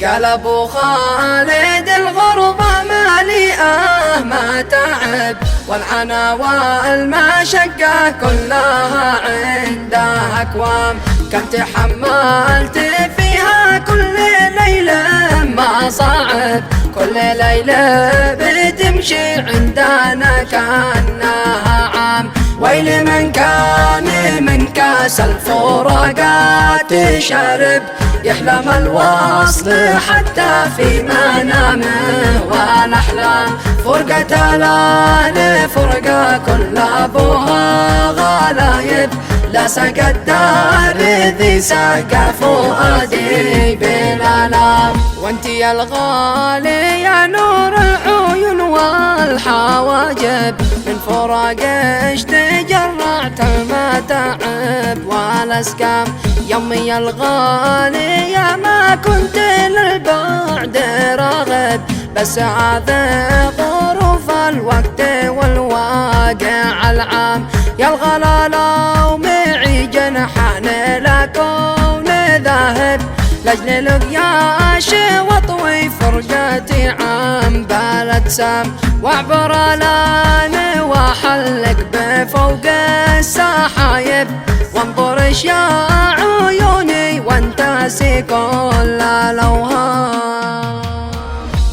قال ابو خالد الغربة مالئة ما تعب، والعنا والمشقة كلها عندها اكوام. كم تحملت فيها كل ليلة ما صعب، كل ليلة بتمشي عندنا كأنها عام. ويل من كان من كاس الفراقات شارب، يحلم الوصل حتى في منامه والاحلام. فرقة الأهل فرقة كل ابوها غلايب، لا سقى الدار ذي سقى فؤادي بالالام. وانتي يا الغالي يا نور العيون والحواجب، من فراقش تجرعت المتاعب والاسقام. يمي يا الغالي يا ما كنت للبعد راغب، بس هذا ظروف الوقت والواقع العام. يا الغلا لو معي جنحان لكون ذاهب، لاجل لقياش واطوي فرقتي عن بلد سام. واعبر الان واحلق بفوق السحايب، وانظر يا عيوني وانتسي كل الاوهام.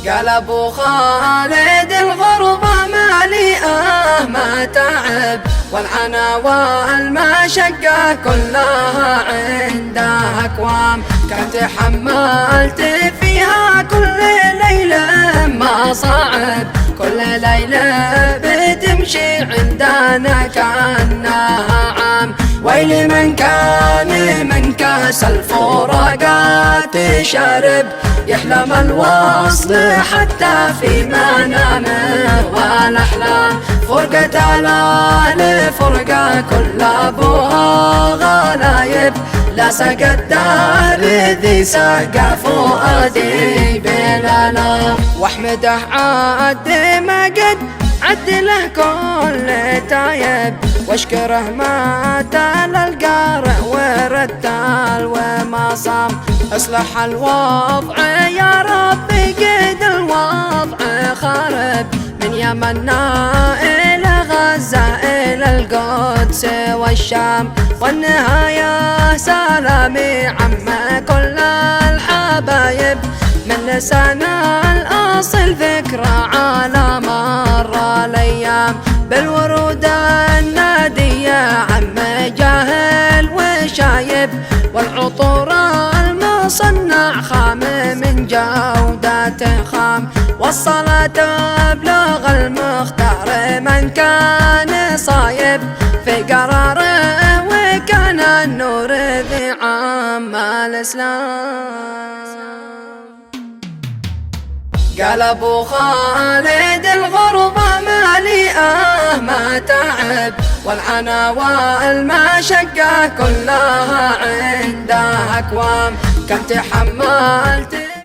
قال ابو خالد الغربة مالئة ما تعب، والعنا والمشقة كلها عندها اكوام. كم تحملت فيها كل ليلة ما صعب، كل ليلة بتمشي عندنا كأنها عام. ويل من كان من كاس الفراقات شارب، يحلم الوصل حتى في منامه والاحلام. فرقة الأهل فرقة كل ابوها غلايب، لا سقى الدار ذي سقى فؤادي بالالام. واحمده عاد ما قد عد له كل تايب، واشكره ما تال القارئ ورتال وما صام. اصلح الوضع يا ربي قد الوضع خرب، من يمنا الى غزة الى القدس والشام. والنهاية سلامي عم كل الحبايب، من لسان الاصل ذكرى على مر الايام. بالورود النادية عم جاهل وشايب، والعطور المصنع خام من جودته خام. والصلاة ابلغ المختار من كان صايب، في قراره وكان النور ذي عام الاسلام. قال ابو خالد الغربة مالئة ما تعب، والعنا والمشقة كلها عندها اكوام. كم تحملت